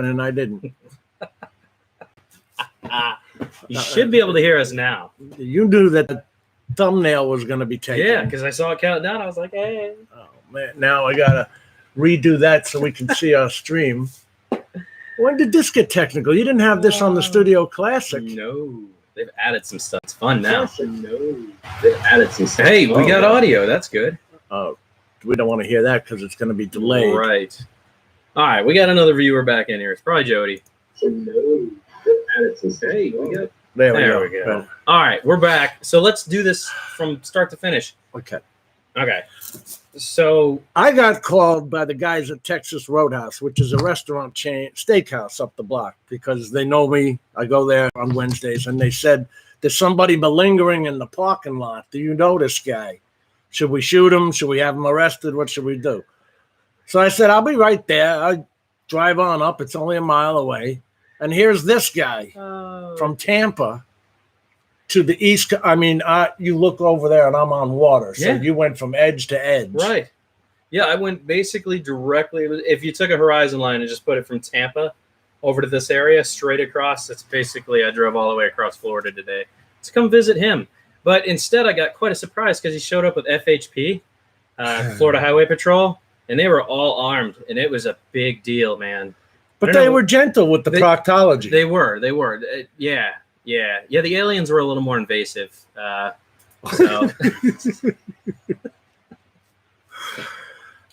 and I didn't. You should be able to hear us now. You knew that the thumbnail was going to be taken. Yeah, because I saw it count down. I was like, hey. Oh, man. Now I got to redo that so we can see our stream. When did this get technical? You didn't have this on the Studio Classic. No. They've added some stuff. It's fun now. No. They've added some stuff. Hey, we got audio. That's good. Oh, we don't want to hear that because it's going to be delayed. Right. All right, we got another viewer back in here. It's probably Jody. No. Hey, there we go. All right, we're back. So let's do this from start to finish. Okay. So I got called by the guys at Texas Roadhouse, which is a restaurant chain, steakhouse up the block, because they know me. I go there on Wednesdays, and they said, there's somebody malingering in the parking lot. Do you know this guy? Should we shoot him? Should we have him arrested? What should we do? So I said, I'll be right there. I drive on up. It's only a mile away. And here's this guy from Tampa to the east. I mean, you look over there and I'm on water. So you went from edge to edge. Right. Yeah, I went basically directly. If you took a horizon line and just put it from Tampa over to this area, straight across, it's basically, I drove all the way across Florida today to come visit him. But instead, I got quite a surprise because he showed up with FHP, Florida Highway Patrol, and they were all armed. And it was a big deal, man. But they were gentle with the proctology. They were. Yeah. The aliens were a little more invasive. So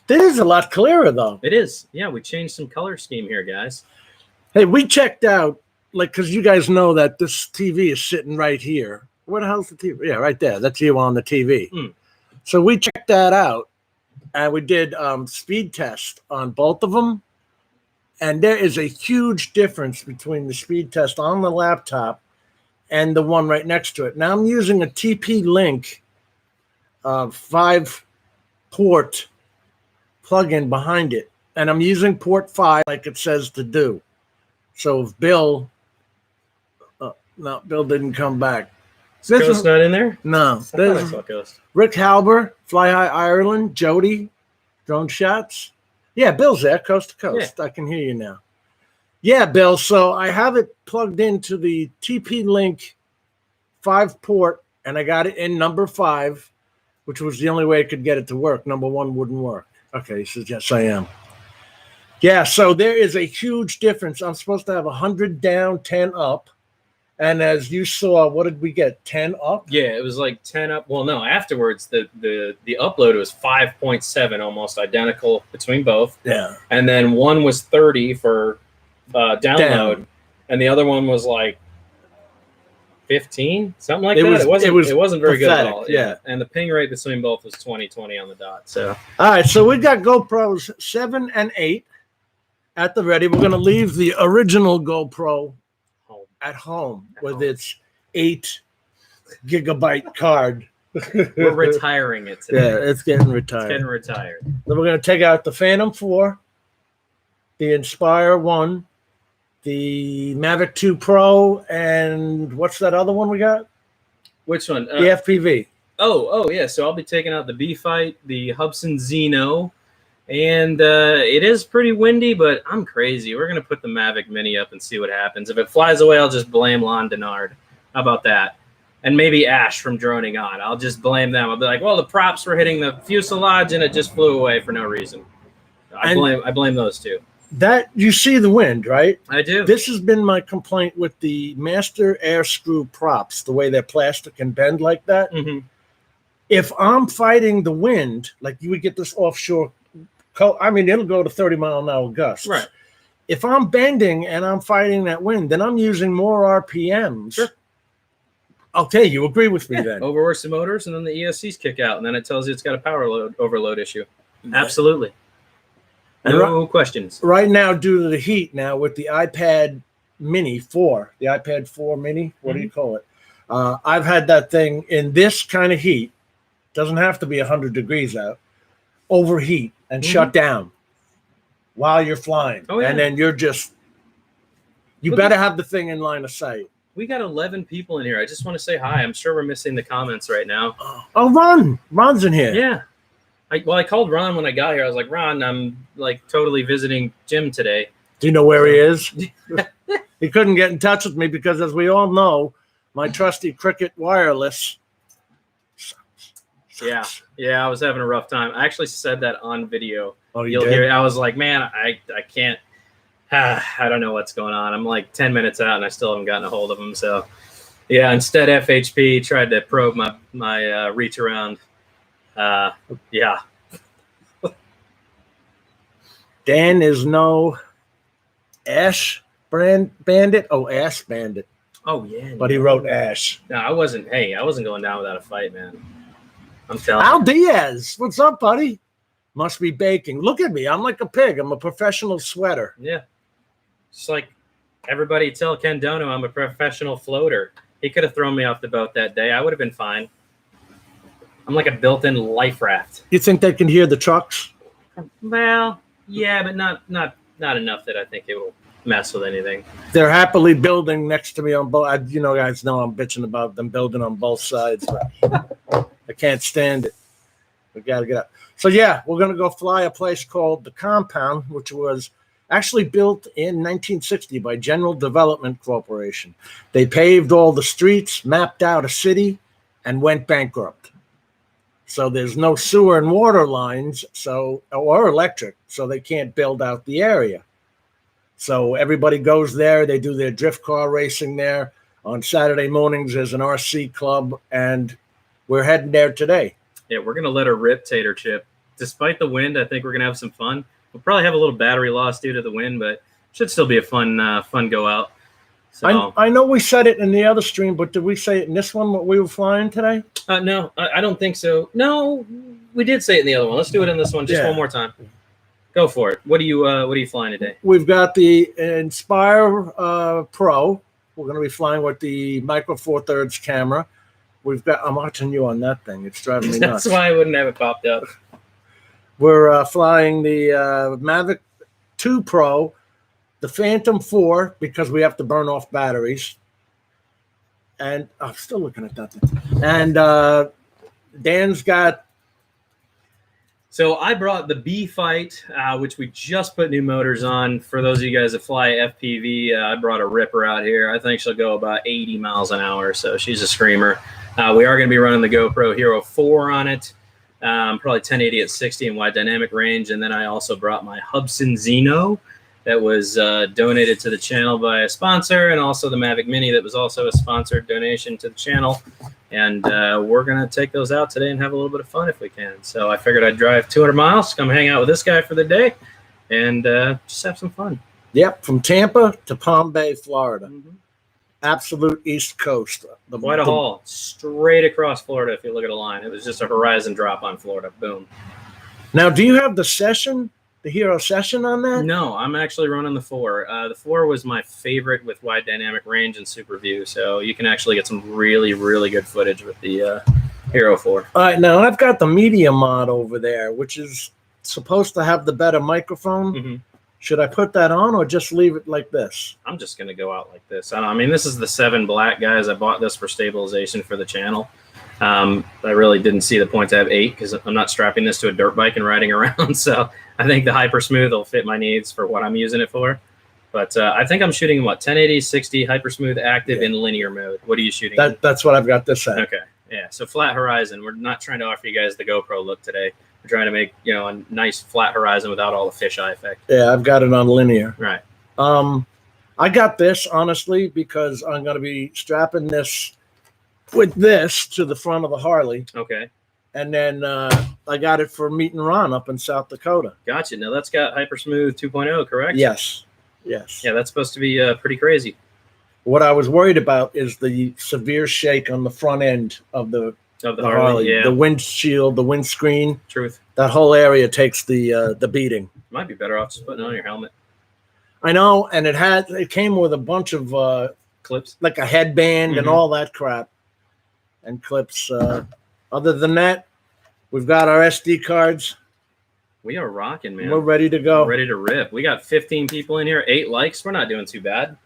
this is a lot clearer, though. It is. Yeah, we changed some color scheme here, guys. Hey, we checked out, because you guys know that this TV is sitting right here. Where the hell's the TV? Yeah, right there. That's you on the TV. So we checked that out, and we did speed test on both of them. And there is a huge difference between the speed test on the laptop and the one right next to it. Now I'm using a TP-Link 5-port plug-in behind it. And I'm using port 5 like it says to do. So if Bill... no, Bill didn't come back. Ghost not in there? No. I thought I saw Ghost. Rick Halber, Fly High Ireland, Jody, Drone Shots. Yeah, Bill's there, coast to coast. Yeah. I can hear you now. Yeah, Bill. So I have it plugged into the TP-Link 5-port, and I got it in number 5, which was the only way I could get it to work. Number 1 wouldn't work. Okay, he says, yes, I am. Yeah, so there is a huge difference. I'm supposed to have 100 down, 10 up. And as you saw, what did we get? 10 up? Yeah, it was like 10 up. Well, no, afterwards, the upload was 5.7, almost identical between both. Yeah. And then one was 30 for download, and the other one was like 15, something like that. It wasn't very good at all. Yeah. And the ping rate between both was 20 on the dot. So all right, so we got GoPros 7 and 8 at the ready. We're going to leave the original GoPro at home with its 8-gigabyte card. We're retiring it today. Yeah, it's getting retired. Then we're going to take out the Phantom 4, the Inspire 1, the Mavic 2 Pro, and what's that other one we got? Which one? The FPV. Oh, yeah. So I'll be taking out the B-Fight, the Hubsan Zino, and it is pretty windy, but I'm crazy. We're going to put the Mavic Mini up and see what happens. If it flies away, I'll just blame Lon Denard. How about that? And maybe Ash from Droning On. I'll just blame them. I'll be like, well, the props were hitting the fuselage, and it just flew away for no reason. I blame those two. That you see the wind, right? I do. This has been my complaint with the Master Air Screw props, the way they're plastic and bend like that. Mm-hmm. If I'm fighting the wind, like you would get this offshore, it'll go to 30-mile-an-hour gusts. Right. If I'm bending and I'm fighting that wind, then I'm using more RPMs. Sure. Okay, you agree with me then. Overworks the motors, and then the ESCs kick out, and then it tells you it's got a power overload issue. Absolutely. No questions. Right now, due to the heat now with the iPad Mini 4, the iPad 4 Mini, what do you call it? I've had that thing in this kind of heat. Doesn't have to be 100 degrees out. Overheat and shut down while you're flying. Oh, yeah. And then you're just, you better have the thing in line of sight. We got 11 people in here. I just want to say hi. I'm sure we're missing the comments right now. Oh, Ron. Ron's in here. Yeah. I called Ron when I got here. I was like, Ron, I'm like totally visiting Jim today. Do you know where he is? He couldn't get in touch with me because, as we all know, my trusty Cricket Wireless. Yeah, I was having a rough time. I actually said that on video. Oh, You'll hear it. I was like, man, I can't. I don't know what's going on. I'm like 10 minutes out and I still haven't gotten a hold of him. So, yeah, instead FHP tried to probe my reach around. Yeah. Dan is no Ash Bandit. Oh, Ash Bandit. Oh, yeah. But he wrote Ash. No, I wasn't going down without a fight, man. I'm telling Al you. Diaz. What's up, buddy? Must be baking. Look at me. I'm like a pig. I'm a professional sweater. Yeah. It's like everybody tell Ken Dono I'm a professional floater. He could have thrown me off the boat that day. I would have been fine. I'm like a built-in life raft. You think they can hear the trucks? Well, yeah, but not enough that I think it will mess with anything. They're happily building next to me on both. You know, guys know I'm bitching about them building on both sides, but I can't stand it. We got to get up. So, yeah, we're going to go fly a place called The Compound, which was actually built in 1960 by General Development Corporation. They paved all the streets, mapped out a city, and went bankrupt. So there's no sewer and water lines, or electric, so they can't build out the area. So everybody goes there. They do their drift car racing there. On Saturday mornings, there's an RC club, and we're heading there today. Yeah, we're going to let her rip, Tater Chip. Despite the wind, I think we're going to have some fun. We'll probably have a little battery loss due to the wind, but should still be a fun go out. So I know we said it in the other stream, but did we say it in this one, what we were flying today? No, I don't think so. No, we did say it in the other one. Let's do it in this one just one more time. Go for it. What are you flying today? We've got the Inspire Pro. We're going to be flying with the Micro Four Thirds camera. I'm watching you on that thing. It's driving me nuts. That's why I wouldn't have it popped up. We're flying the Mavic 2 Pro, the Phantom 4, because we have to burn off batteries. And I'm still looking at that thing. And Dan's got. So I brought the Bee Fight, which we just put new motors on. For those of you guys that fly FPV, I brought a ripper out here. I think she'll go about 80 miles an hour, so she's a screamer. We are going to be running the GoPro Hero 4 on it, probably 1080 at 60 in wide dynamic range. And then I also brought my Hubsan Zino that was donated to the channel by a sponsor, and also the Mavic Mini that was also a sponsored donation to the channel. And we're going to take those out today and have a little bit of fun if we can. So I figured I'd drive 200 miles, come hang out with this guy for the day, and just have some fun. Yep, from Tampa to Palm Bay, Florida. Mm-hmm. Absolute East Coast. Quite a haul. Straight across Florida if you look at a line. It was just a horizon drop on Florida. Boom. Now, do you have the Session, the Hero Session on that? No, I'm actually running the 4. The 4 was my favorite with wide dynamic range and super view, so you can actually get some really, really good footage with the Hero 4. All right, now I've got the Media Mod over there, which is supposed to have the better microphone. Mm-hmm. Should I put that on or just leave it like this? I'm just going to go out like this. I mean, this is the 7 black, guys. I bought this for stabilization for the channel. I really didn't see the point to have 8 because I'm not strapping this to a dirt bike and riding around. So I think the Hyper Smooth will fit my needs for what I'm using it for. But I think I'm shooting, 1080, 60, Hyper Smooth active in linear mode. What are you shooting? That's what I've got this at. Okay. Yeah. So flat horizon. We're not trying to offer you guys the GoPro look today. We're trying to make, a nice flat horizon without all the fisheye effect. Yeah, I've got it on linear. Right. I got this, honestly, because I'm going to be strapping this with this to the front of the Harley. Okay. And then I got it for Meet and Ron up in South Dakota. Gotcha. Now, that's got Hyper Smooth 2.0, correct? Yes. Yes. Yeah, that's supposed to be pretty crazy. What I was worried about is the severe shake on the front end of the Harley. Yeah. The windshield, the windscreen. Truth. That whole area takes the beating. Might be better off just putting it on your helmet. I know, and it came with a bunch of clips, like a headband and all that crap, and clips. Other than that, we've got our SD cards. We are rocking, man. We're ready to go. We're ready to rip. We got 15 people in here, 8 likes. We're not doing too bad.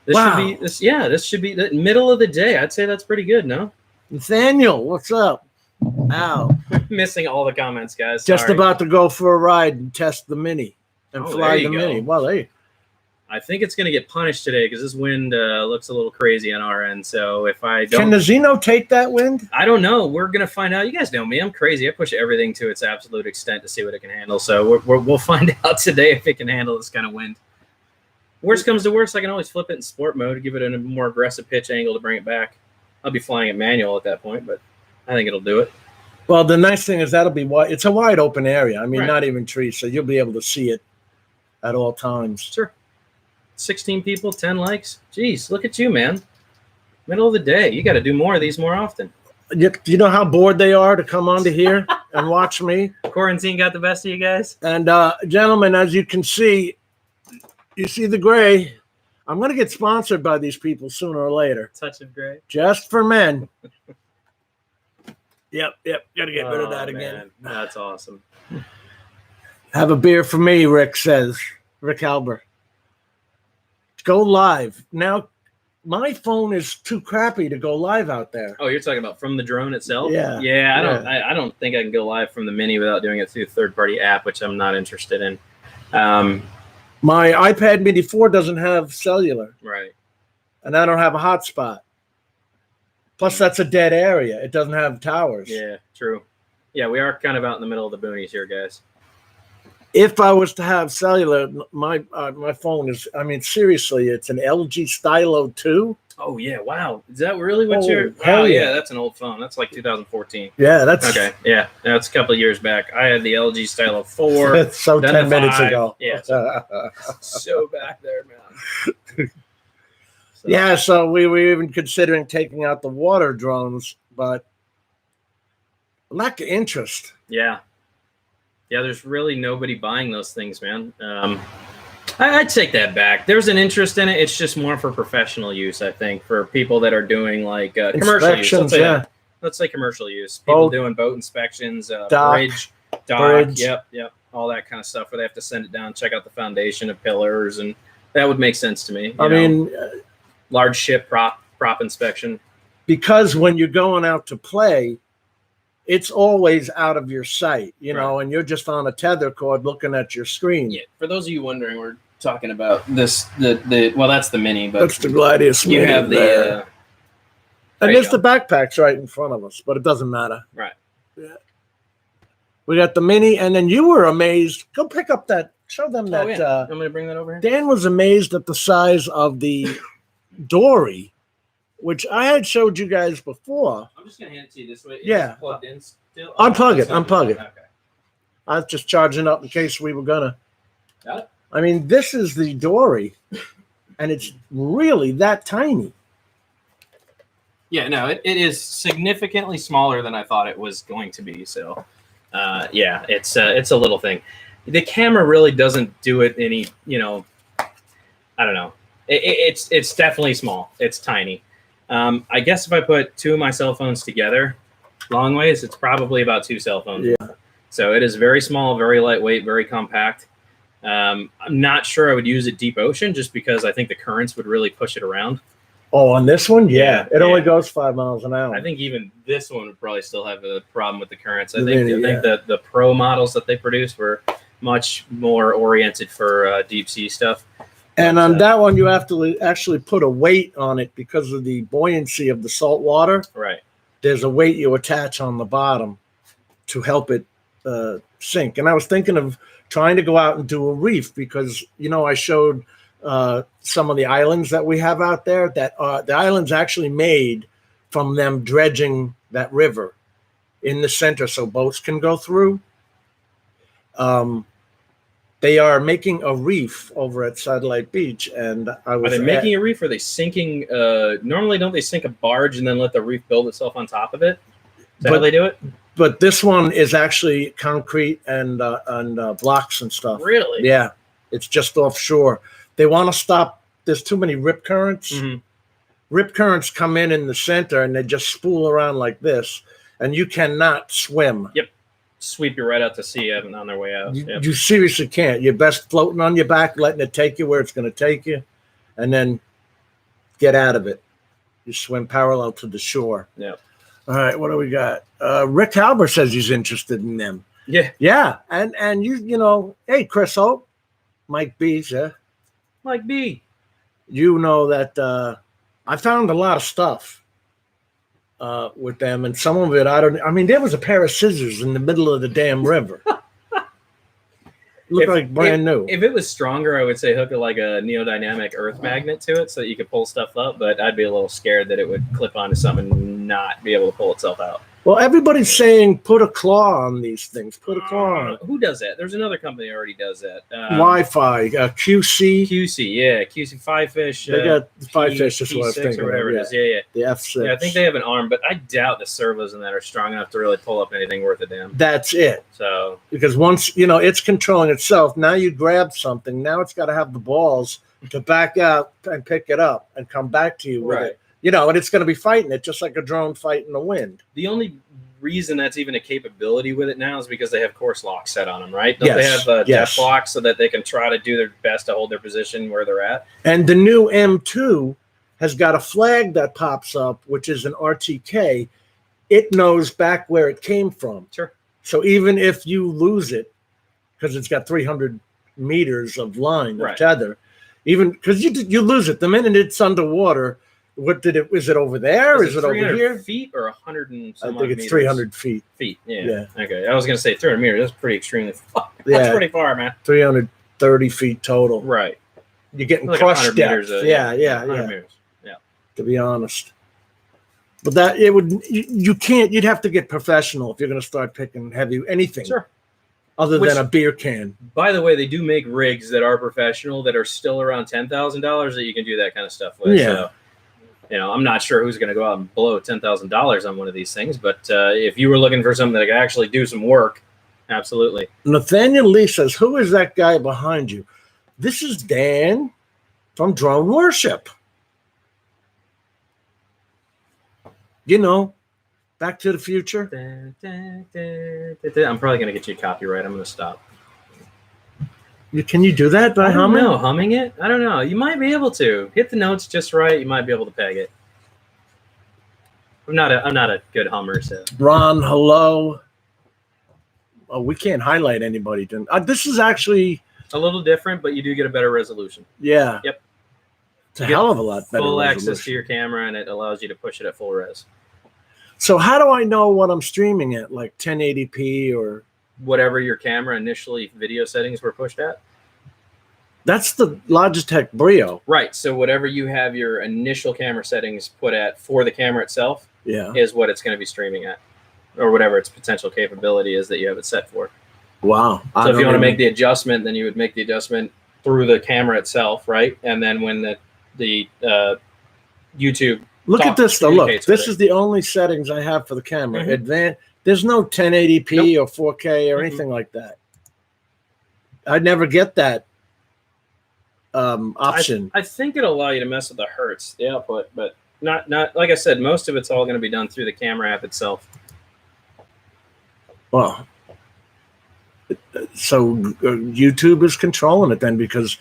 This should be the middle of the day. I'd say that's pretty good, no? Nathaniel, what's up? Ow. We're missing all the comments, guys. Just about to go for a ride and test the Mini and fly the Mini. Well, hey, I think it's going to get punished today because this wind looks a little crazy on our end. So if I don't... Can the Zino take that wind? I don't know. We're going to find out. You guys know me. I'm crazy. I push everything to its absolute extent to see what it can handle. So we'll find out today if it can handle this kind of wind. Worst comes to worst, I can always flip it in sport mode to give it a more aggressive pitch angle to bring it back. I'll be flying it manual at that point, but I think it'll do it. Well, the nice thing is that'll be wide. It's a wide open area. I mean, Right. not even trees, so you'll be able to see it at all times. Sure. 16 people, 10 likes. Jeez, look at you, man. Middle of the day. You got to do more of these more often. You know how bored they are to come onto here and watch me? Quarantine got the best of you guys? And gentlemen, as you can see, you see the gray. I'm going to get sponsored by these people sooner or later. Touch of gray. Just for men. Yep. Got to get rid of that man. again. That's awesome. Have a beer for me, Rick says. Rick Halber. Go live. Now, my phone is too crappy to go live out there. Oh, you're talking about from the drone itself? Yeah. Yeah, I don't think I can go live from the Mini without doing it through a third-party app, which I'm not interested in. My iPad Mini 4 doesn't have cellular. Right. And I don't have a hotspot. Plus, that's a dead area. It doesn't have towers. Yeah, true. Yeah, we are kind of out in the middle of the boonies here, guys. If I was to have cellular, my phone is, I mean, seriously, it's an LG Stylo 2. Oh, yeah. Wow. Is that really what Oh, you're... hell Wow, yeah. yeah, that's an old phone. That's like 2014. Yeah, that's Okay, yeah. That's a couple of years back. I had the LG Stylo 4. That's so then 10 the minutes 5. ago. Yeah. So back there, man. So, Yeah, so we were even considering taking out the water drones, but lack of interest. Yeah. Yeah, there's really nobody buying those things, man. I'd take that back. There's an interest in it. It's just more for professional use, I think, for people that are doing like commercial use. Let's say commercial use. People doing boat inspections, dock, bridge. Yep, all that kind of stuff where they have to send it down, check out the foundation of pillars, and that would make sense to me. I mean, large ship prop inspection. Because when you're going out to play, it's always out of your sight, you know, and you're just on a tether cord looking at your screen. Yeah. For those of you wondering, we're talking about this. Well, that's the Mini, but that's the Gladius. You have the. And there's the backpacks right in front of us, but it doesn't matter. Right. Yeah. We got the Mini, and then you were amazed. Go pick up that. Show them that. I'm going to bring that over here. Dan was amazed at the size of the Dory, which I had showed you guys before. I'm just going to hand it to you this way. Yeah. Plugged in still? Unplug it. Okay. I was just charging up in case we were going to. Got it? I mean, this is the Dory, and it's really that tiny. Yeah, no, it is significantly smaller than I thought it was going to be. So, yeah, it's a little thing. The camera really doesn't do it any, I don't know. It's definitely small. It's tiny. I guess if I put two of my cell phones together, long ways, it's probably about two cell phones. Yeah. So it is very small, very lightweight, very compact. I'm not sure I would use it deep ocean just because I think the currents would really push it around. Oh, on this one? Yeah. It only Yeah. goes 5 miles an hour. I think even this one would probably still have a problem with the currents. I The think Mini, the Pro models that they produce were much more oriented for deep sea stuff. And on that one, you have to actually put a weight on it because of the buoyancy of the salt water. Right. There's a weight you attach on the bottom to help it sink. And I was thinking of trying to go out and do a reef because, I showed some of the islands that we have out there that the island's actually made from them dredging that river in the center so boats can go through. They are making a reef over at Satellite Beach, and I was. Are they making a reef? Or are they sinking? Normally, don't they sink a barge and then let the reef build itself on top of it? Is that how they do it? But this one is actually concrete and blocks and stuff. Really? Yeah, it's just offshore. They want to stop. There's too many rip currents. Mm-hmm. Rip currents come in the center, and they just spool around like this, and you cannot swim. Yep. Sweep you right out to sea on their way out. You seriously can't. You're best floating on your back, letting it take you where it's going to take you, and then get out of it. You swim parallel to the shore. Yeah. All right, what do we got? Rick Halber says he's interested in them. Yeah. Yeah, and you know, hey, Chris Hope, Mike Bees, Like B. You know that I found a lot of stuff with them, and some of it I mean, there was a pair of scissors in the middle of the damn river. Looked like brand new. If it was stronger, I would say hook like a neodynamic earth magnet to it so that you could pull stuff up, but I'd be a little scared that it would clip onto something and not be able to pull itself out. Well, everybody's saying put a claw on these things. Put a claw on it. Who does that? There's another company that already does that. Wi-Fi, QC. QC, yeah. QC Five Fish. They got Five Fish, is what I was thinking. Or whatever it is. Yeah, yeah. The F6. Yeah, I think they have an arm, but I doubt the servos in that are strong enough to really pull up anything worth a damn. That's it. So because once, you know, it's controlling itself. Now you grab something. Now it's got to have the balls to back out and pick it up and come back to you with it. You know, and it's going to be fighting it just like a drone fighting the wind. The only reason that's even a capability with it now is because they have course locks set on them, right? Don't they have depth locks so that they can try to do their best to hold their position where they're at? And the new M2 has got a flag that pops up, which is an RTK. It knows back where it came from. Sure. So even if you lose it, because it's got 300 meters of line of tether, even because you lose it the minute it's underwater. What did it? Is it over there? Is it over here? Feet or 100 and some I think it's meters? 300 feet. Feet. Yeah. Okay. I was gonna say 300 meters. That's pretty extremely far. Yeah. That's pretty far, man. 330 feet total. Right. You're getting like crushed depth. Meters, Yeah. Meters. Yeah. To be honest, but that it would you can't. You'd have to get professional if you're going to start picking heavy anything. Sure. Other than a beer can. By the way, they do make rigs that are professional that are still around $10,000 that you can do that kind of stuff with. Yeah. So, you know, I'm not sure who's going to go out and blow $10,000 on one of these things, but if you were looking for something that could actually do some work, absolutely. Nathaniel Lee says, "Who is that guy behind you?" This is Dan from Drone Worship. You know, Back to the Future. I'm probably going to get you copyright. I'm going to stop. Can you do that by humming? No, humming it? I don't know. You might be able to hit the notes just right. You might be able to peg it. I'm not a good hummer. So Ron, hello. Oh, we can't highlight anybody. This is actually a little different, but you do get a better resolution. Yeah. Yep. It's a hell of a lot better. Full access to your camera, and it allows you to push it at full res. So how do I know what I'm streaming at, like 1080p or whatever your camera initially video settings were pushed at? That's the Logitech Brio. Right. So whatever you have your initial camera settings put at for the camera itself is what it's going to be streaming at, or whatever its potential capability is that you have it set for. Wow. So if you want to make the adjustment, then you would make the adjustment through the camera itself, right? And then when the YouTube look at this though. Look, this is the only settings I have for the camera. Advanced. There's no 1080p or 4K or anything like that. I never get that option. I think it'll allow you to mess with the hertz, the output, but not like I said. Most of it's all going to be done through the camera app itself. Well, so YouTube is controlling it then, because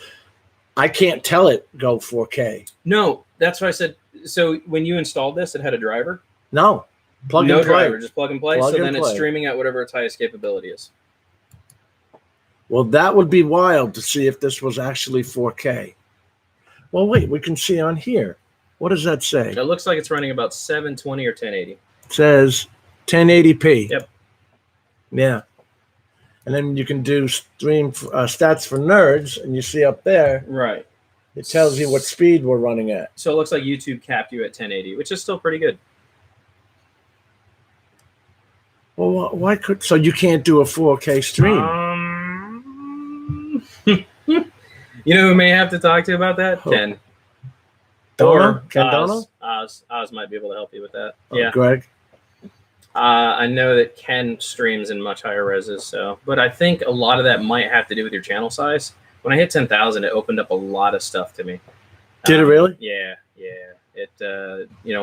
I can't tell it go 4K. No, that's what I said. So when you installed this, it had a driver? No. Plug and play. Driver, just plug and play. Plug so then play. It's streaming at whatever its highest capability is. Well, that would be wild to see if this was actually 4K. Well, wait, we can see on here. What does that say? It looks like it's running about 720 or 1080. It says 1080p. Yep. Yeah. And then you can do stream stats for nerds, and you see up there. Right. It tells you what speed we're running at. So it looks like YouTube capped you at 1080, which is still pretty good. Well, why could so you can't do a 4K stream? You know who may have to talk to about that? Ken. Dono? Ken Dono? Oz might be able to help you with that. Oh, yeah. Greg? I know that Ken streams in much higher reses, but I think a lot of that might have to do with your channel size. When I hit 10,000, it opened up a lot of stuff to me. Did it really? Yeah. It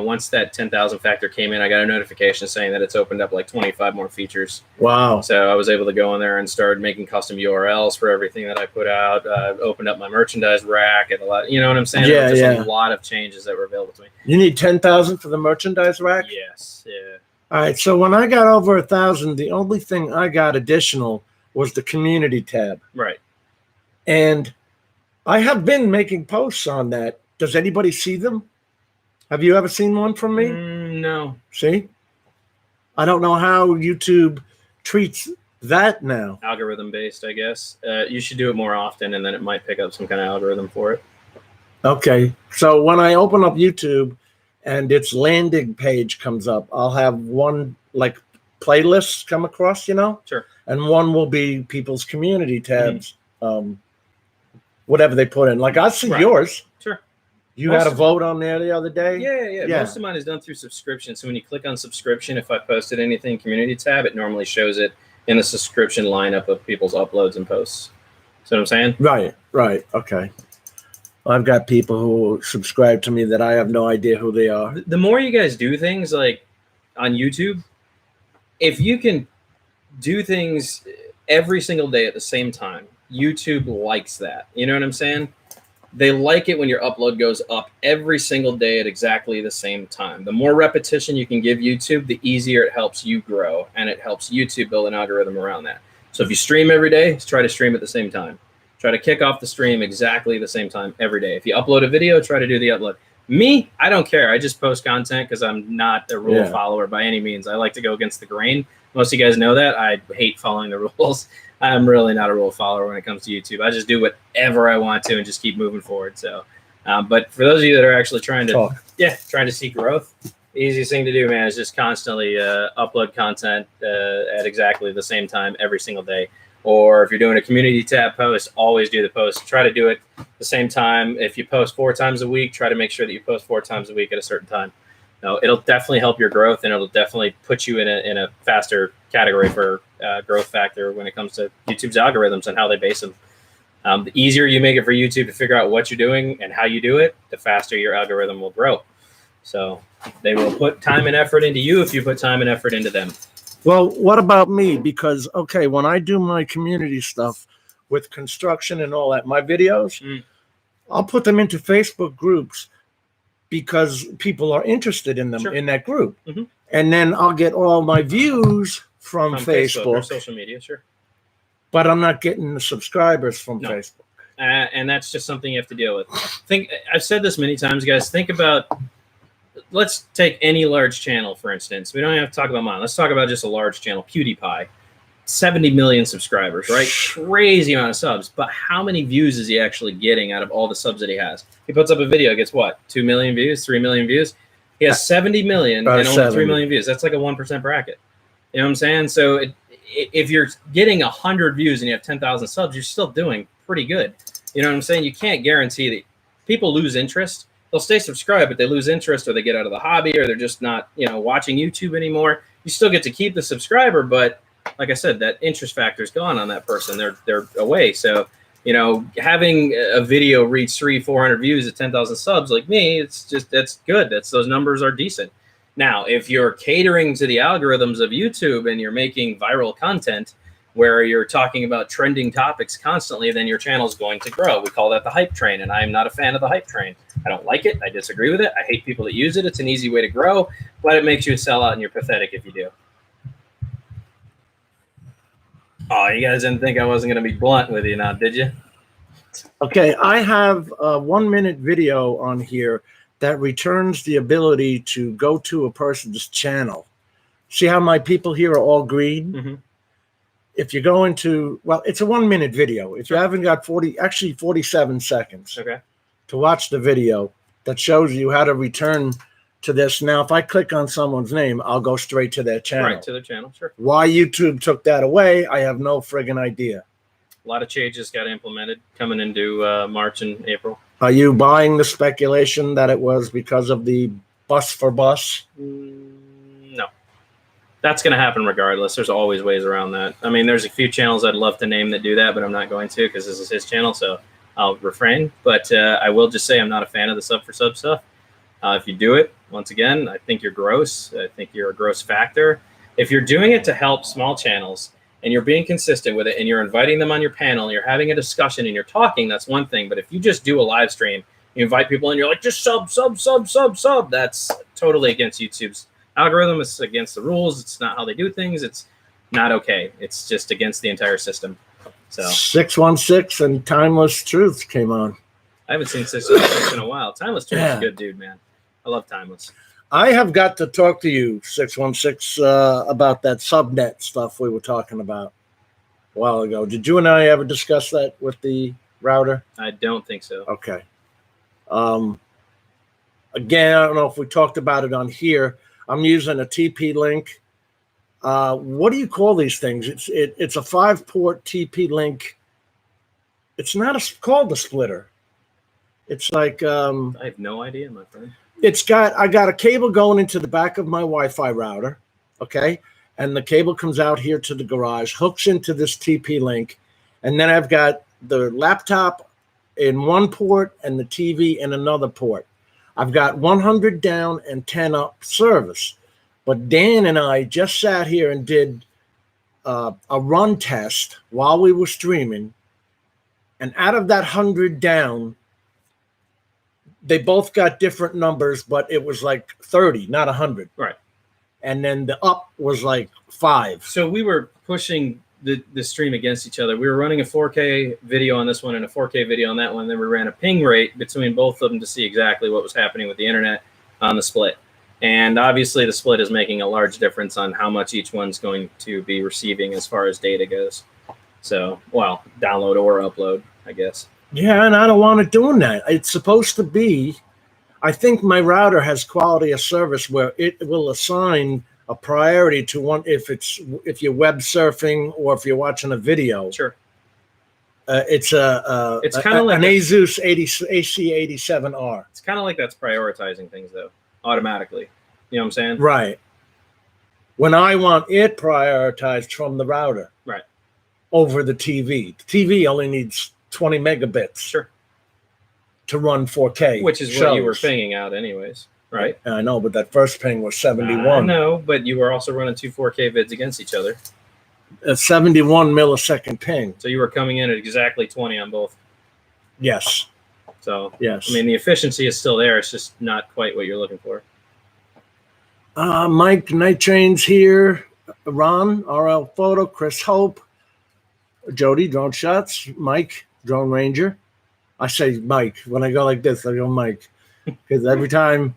once that 10,000 factor came in, I got a notification saying that it's opened up like 25 more features. Wow. So I was able to go in there and start making custom URLs for everything that I put out. Opened up my merchandise rack and a lot. You know what I'm saying? Yeah, a lot of changes that were available to me. You need 10,000 for the merchandise rack? Yes. Yeah. All right. So when I got over 1,000, the only thing I got additional was the community tab. Right. And I have been making posts on that. Does anybody see them? Have you ever seen one from me? No. See? I don't know how YouTube treats that now. Algorithm based, I guess. You should do it more often, and then it might pick up some kind of algorithm for it. Okay. So when I open up YouTube and its landing page comes up, I'll have one like playlists come across, you know? Sure. And one will be people's community tabs, whatever they put in. Like I see yours. Sure. You had a vote on there the other day? Yeah. Most of mine is done through subscription. So when you click on subscription, if I posted anything community tab, it normally shows it in the subscription lineup of people's uploads and posts. See what I'm saying? Right. Okay. I've got people who subscribe to me that I have no idea who they are. The more you guys do things like on YouTube, if you can do things every single day at the same time, YouTube likes that. You know what I'm saying? They like it when your upload goes up every single day at exactly the same time. The more repetition you can give YouTube, the easier it helps you grow, and it helps YouTube build an algorithm around that. So if you stream every day, try to stream at the same time. Try to kick off the stream exactly the same time every day. If you upload a video, try to do the upload. Me, I don't care. I just post content because I'm not a rule follower by any means. I like to go against the grain. Most of you guys know that. I hate following the rules. I'm really not a rule follower when it comes to YouTube. I just do whatever I want to and just keep moving forward. So, but for those of you that are actually trying to see growth, the easiest thing to do, man, is just constantly upload content at exactly the same time every single day. Or if you're doing a community tab post, always do the post. Try to do it the same time. If you post 4 times a week, try to make sure that you post 4 times a week at a certain time. No, it'll definitely help your growth, and it'll definitely put you in a faster category for growth factor when it comes to YouTube's algorithms and how they base them. The easier you make it for YouTube to figure out what you're doing and how you do it, the faster your algorithm will grow. So they will put time and effort into you if you put time and effort into them. Well, what about me? Because, okay, when I do my community stuff with construction and all that, my videos, I'll put them into Facebook groups because people are interested in them in that group. And then I'll get all my views from Facebook or social media, but I'm not getting the subscribers from Facebook. And that's just something you have to deal with. I've said this many times, guys. Think about, let's take any large channel, for instance. We don't have to talk about mine. Let's talk about just a large channel, PewDiePie. 70 million subscribers, right? Crazy amount of subs. But how many views is he actually getting out of all the subs that he has? He puts up a video, gets what? 2 million views, 3 million views? He has 70 million and only 3 million views. That's like a 1% bracket. You know what I'm saying? So if you're getting 100 views and you have 10,000 subs, you're still doing pretty good. You know what I'm saying? You can't guarantee that people lose interest. They'll stay subscribed, but they lose interest, or they get out of the hobby, or they're just not, watching YouTube anymore. You still get to keep the subscriber, but like I said, that interest factor is gone on that person. They're away. So, having a video reach 300-400 views at 10,000 subs like me, that's good. Those numbers are decent. Now, if you're catering to the algorithms of YouTube and you're making viral content where you're talking about trending topics constantly, then your channel is going to grow. We call that the hype train, and I'm not a fan of the hype train. I don't like it. I disagree with it. I hate people that use it. It's an easy way to grow, but it makes you a sellout, and you're pathetic if you do. Oh, you guys didn't think I wasn't going to be blunt with you now, did you? Okay, I have a 1-minute video on here that returns the ability to go to a person's channel. See how my people here are all green? If you go into, well, it's a 1-minute video. If you haven't got 47 seconds to watch the video that shows you how to return to this. Now, if I click on someone's name, I'll go straight to their channel. Right, to their channel, sure. Why YouTube took that away, I have no friggin' idea. A lot of changes got implemented coming into March and April. Are you buying the speculation that it was because of the bus for bus? No. That's going to happen regardless. There's always ways around that. I mean, there's a few channels I'd love to name that do that, but I'm not going to because this is his channel, so I'll refrain. But I will just say I'm not a fan of the sub for sub stuff. If you do it, once again, I think you're gross. I think you're a gross factor. If you're doing it to help small channels and you're being consistent with it and you're inviting them on your panel and you're having a discussion and you're talking, that's one thing. But if you just do a live stream, you invite people and you're like, just sub, that's totally against YouTube's algorithm. It's against the rules. It's not how they do things. It's not okay. It's just against the entire system. So 616 and Timeless Truths came on. I haven't seen 616 in a while. Timeless Truth is a good dude, man. I love Timeless. I have got to talk to you, 616, about that subnet stuff we were talking about a while ago. Did you and I ever discuss that with the router? I don't think so. Okay. Again, I don't know if we talked about it on here. I'm using a TP-Link. What do you call these things? It's a 5-port TP-Link. It's not called a splitter. It's like I have no idea, my friend. I got a cable going into the back of my Wi-Fi router, okay? And the cable comes out here to the garage, hooks into this TP-Link, and then I've got the laptop in one port and the TV in another port. I've got 100 down and 10 up service. But Dan and I just sat here and did a run test while we were streaming, and out of that 100 down, they both got different numbers, but it was like 30, not 100. Right. And then the up was like 5. So we were pushing the stream against each other. We were running a 4K video on this one and a 4K video on that one. Then we ran a ping rate between both of them to see exactly what was happening with the internet on the split. And obviously the split is making a large difference on how much each one's going to be receiving as far as data goes. So, well, download or upload, I guess. Yeah, and I don't want it doing that. It's supposed to be, I think my router has quality of service where it will assign a priority to one if you're web surfing or if you're watching a video. Sure. It's kind of like an Asus AC87R. It's kind of like that's prioritizing things though, automatically. You know what I'm saying? Right. When I want it prioritized from the router. Right. Over the TV. The TV only needs 20 megabits. Sure. To run 4K. Which is what you were pinging out anyways, right? I know, but that first ping was 71. I know, but you were also running 2 4K vids against each other. A 71 millisecond ping. So you were coming in at exactly 20 on both. Yes. So, yes. I mean, the efficiency is still there. It's just not quite what you're looking for. Mike Night Trains here. Ron, RL Photo, Chris Hope, Jody, Drone Shots, Mike, Drone Ranger. I say Mike. When I go like this, I go Mike. Because every time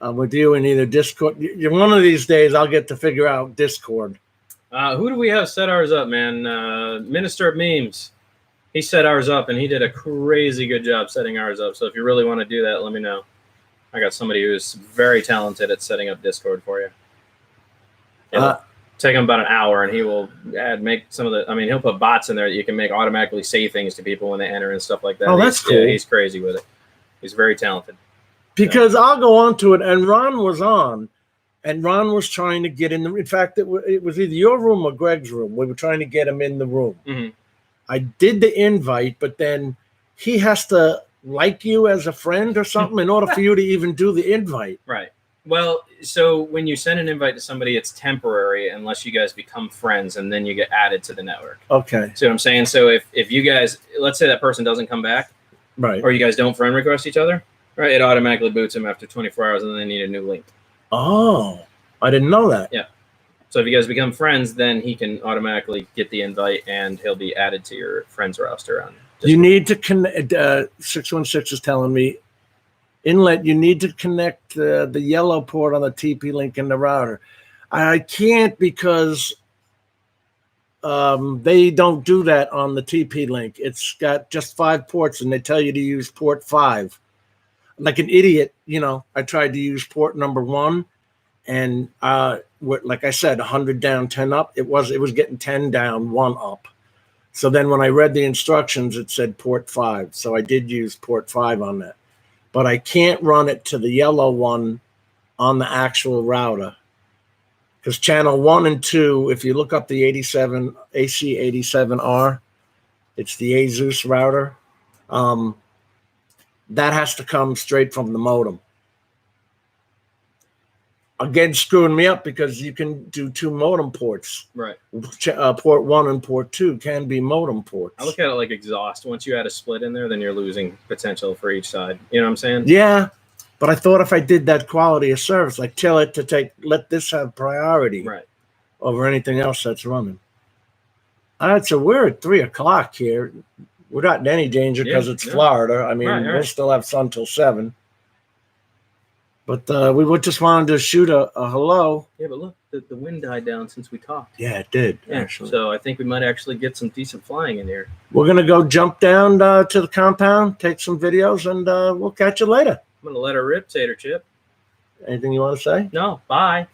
I'm with you in either Discord, one of these days I'll get to figure out Discord. Who do we have set ours up, man? Minister of Memes. He set ours up, and he did a crazy good job setting ours up. So if you really want to do that, let me know. I got somebody who's very talented at setting up Discord for you. It'll take him about an hour, and he will make some of the. I mean, he'll put bots in there that you can make automatically say things to people when they enter and stuff like that. Oh, that's cool. Yeah, he's crazy with it. He's very talented. Because I'll go on to it, and Ron was on, and Ron was trying to get in the. In fact, it was either your room or Greg's room. We were trying to get him in the room. Mm-hmm. I did the invite, but then he has to like you as a friend or something in order for you to even do the invite. Right. Well, so when you send an invite to somebody, it's temporary unless you guys become friends, and then you get added to the network. Okay. See what I'm saying? So if you guys, let's say that person doesn't come back, right, or you guys don't friend request each other, right, it automatically boots them after 24 hours, and then they need a new link. Oh, I didn't know that. Yeah. So if you guys become friends, then he can automatically get the invite, and he'll be added to your friends roster on Discord. You need to connect. 616 is telling me inlet. You need to connect the yellow port on the TP-Link in the router. I can't because they don't do that on the TP-Link. It's got just 5 ports, and they tell you to use port 5. Like an idiot, I tried to use port number 1, and like I said, 100 down, 10 up. It was getting 10 down, 1 up. So then when I read the instructions, it said port 5. So I did use port 5 on that. But I can't run it to the yellow one on the actual router. Because channel 1 and 2, if you look up the AC87R, it's the Asus router. That has to come straight from the modem. Again, screwing me up because you can do 2 modem ports. Right. Port 1 and port 2 can be modem ports. I look at it like exhaust. Once you add a split in there, then you're losing potential for each side. You know what I'm saying? Yeah, but I thought if I did that quality of service, like tell it to let this have priority right over anything else that's running. All right, so we're at 3 o'clock here. We're not in any danger because Yeah, it's yeah. Florida. I mean, Right, we'll right. still have sun till 7. But we just wanted to shoot a hello. Yeah, but look, the wind died down since we talked. Yeah, it did, Yeah, actually. so I think we might actually get some decent flying in here. We're going to go jump down to the compound, take some videos, and we'll catch you later. I'm going to let her rip, Tater Chip. Anything you want to say? No, bye.